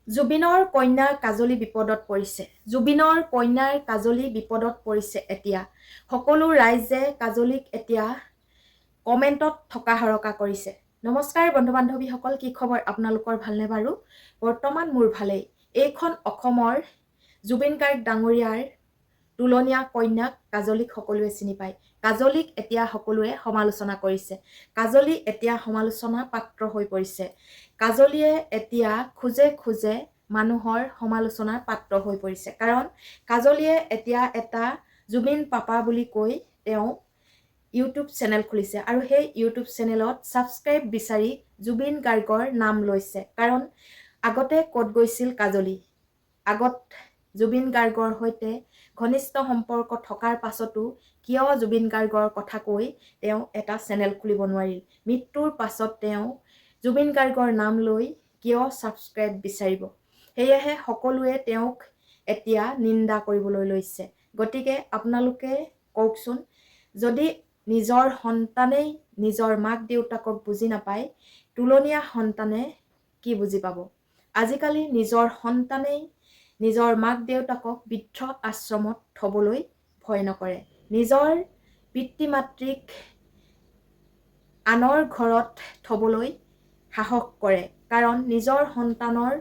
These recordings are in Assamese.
জুবিনৰ কন্যা কাজলী বিপদত পৰিছে। জুবিনৰ কন্যাৰ কাজলী বিপদত পৰিছে এতিয়া। সকলো ৰাইজে কাজলীক এতিয়া কমেণ্টত থকা হৰকা কৰিছে। নমস্কাৰ বন্ধু বান্ধৱীসকল, কি খবৰ আপোনালোকৰ? ভালনে বাৰু? বৰ্তমান মোৰ ভালেই। এইখন অসমৰ জুবিন গাৰ্গ ডাঙৰীয়াৰ তুলনীয়া কন্যাক কাজলীক সকলোৱে চিনি পায়। কাজলীক এতিয়া সকলোৱে সমালোচনা কৰিছে। কাজলী এতিয়া সমালোচনা পাত্ৰ হৈ পৰিছে। কাজলীয়ে এতিয়া খোজে খোজে মানুহৰ সমালোচনাৰ পাত্ৰ হৈ পৰিছে। কাৰণ কাজলীয়ে এতিয়া এটা জুবিন পাপা বুলি কৈ তেওঁ ইউটিউব চেনেল খুলিছে আৰু সেই ইউটিউব চেনেলত ছাবস্ক্ৰাইব বিচাৰি জুবিন গাৰ্গৰ নাম লৈছে। কাৰণ আগতে ক'ত গৈছিল কাজলী? আগত জুবিন গাৰ্গৰ সৈতে ঘনিষ্ঠ সম্পৰ্ক থকাৰ পাছতো কিয় জুবিন গাৰ্গৰ কথা কৈ তেওঁ এটা চেনেল খুলিব নোৱাৰিল? মৃত্যুৰ পাছত তেওঁ জুবিন গাৰ্গৰ নাম লৈ কিয় ছাবস্ক্ৰাইব বিচাৰিব? সেয়েহে সকলোৱে তেওঁক এতিয়া নিন্দা কৰিবলৈ লৈছে। গতিকে আপোনালোকে কওকচোন, যদি নিজৰ সন্তানেই নিজৰ মাক দেউতাকক বুজি নাপায়, তুলনীয়া সন্তানে কি বুজি পাব? আজিকালি নিজৰ সন্তানেই নিজৰ মাক দেউতাকক বৃদ্ধ আশ্ৰমত থবলৈ ভয় নকৰে। নিজৰ পিতৃ মাতৃক আনৰ ঘৰত থবলৈ সাহস কৰে। কাৰণ নিজৰ সন্তানৰ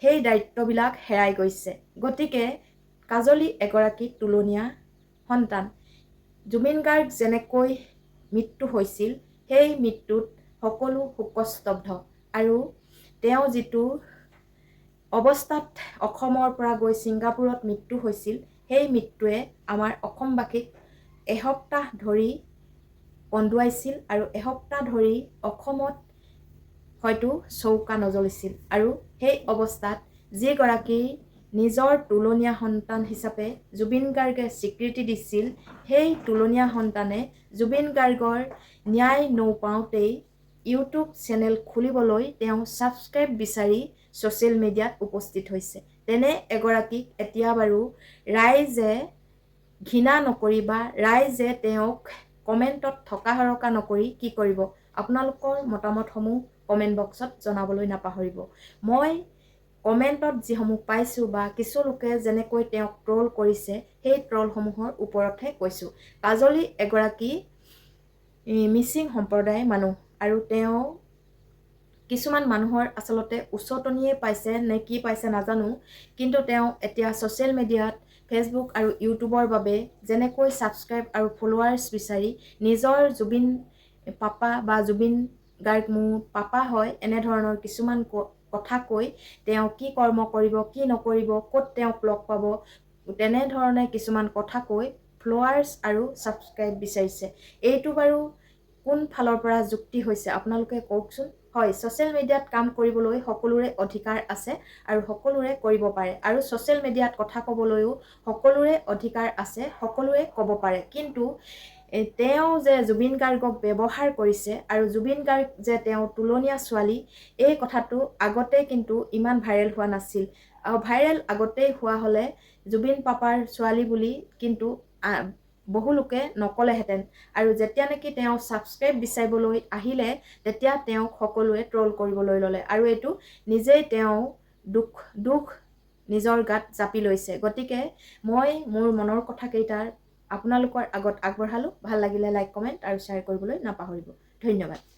সেই দায়িত্ববিলাক হেৰাই গৈছে। গতিকে কাজলী এগৰাকী তুলনীয়া সন্তান। জুবিন গাৰ্গ যেনেকৈ মৃত্যু হৈছিল, সেই মৃত্যুত সকলো শোকস্তব্ধ। আৰু তেওঁ যিটো অৱস্থাত অসমৰ পৰা গৈ ছিংগাপুৰত মৃত্যু হৈছিল, সেই মৃত্যুৱে আমাৰ অসমবাসীক এসপ্তাহ ধৰি কন্দুৱাইছিল আৰু এসপ্তাহ ধৰি অসমত হয়তো চৌকা নজ্বলিছিল। আৰু সেই অৱস্থাত যিগৰাকী নিজৰ তুলনীয়া সন্তান হিচাপে জুবিন গাৰ্গে স্বীকৃতি দিছিল, সেই তুলনীয়া সন্তানে জুবিন গাৰ্গৰ ন্যায় নৌপাওঁতেই ইউটিউব চেনেল খুলিবলৈ তেওঁ ছাবস্ক্ৰাইব বিচাৰি ছ'চিয়েল মিডিয়াত উপস্থিত হৈছে। তেনে এগৰাকীক এতিয়া বাৰু ৰাইজে ঘৃণা নকৰি বা ৰাইজে তেওঁক কমেণ্টত থকা হৰকা নকৰি কি কৰিব? আপোনালোকৰ মতামতসমূহ কমেণ্ট বক্সত জনাবলৈ নাপাহৰিব। মই কমেণ্টত যিসমূহ পাইছোঁ বা কিছু লোকে যেনেকৈ তেওঁক ট্ৰল কৰিছে, সেই ট্ৰলসমূহৰ ওপৰতহে কৈছোঁ। কাজলী এগৰাকী মিচিং সম্প্ৰদায়ৰ মানুহ আৰু তেওঁ কিছুমান মানুহৰ আচলতে উচতনিয়ে পাইছে নে কি পাইছে নাজানো, কিন্তু তেওঁ এতিয়া ছ'চিয়েল মিডিয়াত ফেচবুক আৰু ইউটিউবৰ বাবে যেনেকৈ ছাবস্ক্ৰাইব আৰু ফলোৱাৰ্ছ বিচাৰি নিজৰ জুবিন পাপা বা জুবিন গাৰ্গ মোৰ পাপা হয় এনেধৰণৰ কিছুমান কথা কৈ তেওঁ কি কৰ্ম কৰিব, কি নকৰিব, ক'ত তেওঁক লগ পাব, তেনেধৰণে কিছুমান কথা কৈ ফলোৱাৰ্ছ আৰু ছাবস্ক্ৰাইব বিচাৰিছে। এইটো বাৰু কোন ফালৰ পৰা যুক্তি হৈছে আপোনালোকে কওকচোন। হয়, ছ'চিয়েল মিডিয়াত কাম কৰিবলৈ সকলোৰে অধিকাৰ আছে আৰু সকলোৰে কৰিব পাৰে। আৰু ছ'চিয়েল মিডিয়াত কথা ক'বলৈও সকলোৰে অধিকাৰ আছে, সকলোৱে ক'ব পাৰে। কিন্তু তেওঁ যে জুবিন গাৰ্গক ব্যৱহাৰ কৰিছে আৰু জুবিন গাৰ্গ যে তেওঁ তুলনীয়া ছোৱালী, এই কথাটো আগতে কিন্তু ইমান ভাইৰেল হোৱা নাছিল। ভাইৰেল আগতেই হোৱা হ'লে জুবিন পাপাৰ ছোৱালী বুলি কিন্তু বহু লোকে নকলেহেঁতেন। আৰু যেতিয়া নেকি তেওঁ ছাবস্ক্ৰাইব বিচাৰিবলৈ আহিলে, তেতিয়া তেওঁক সকলোৱে ট্ৰল কৰিবলৈ ল'লে আৰু এইটো নিজেই তেওঁ দুখ নিজৰ গাত জাপি লৈছে। গতিকে মই মোৰ মনৰ কথাকেইটাৰ আপোনালোকৰ আগত আগবঢ়ালোঁ। ভাল লাগিলে লাইক, কমেণ্ট আৰু শ্বেয়াৰ কৰিবলৈ নাপাহৰিব। ধন্যবাদ।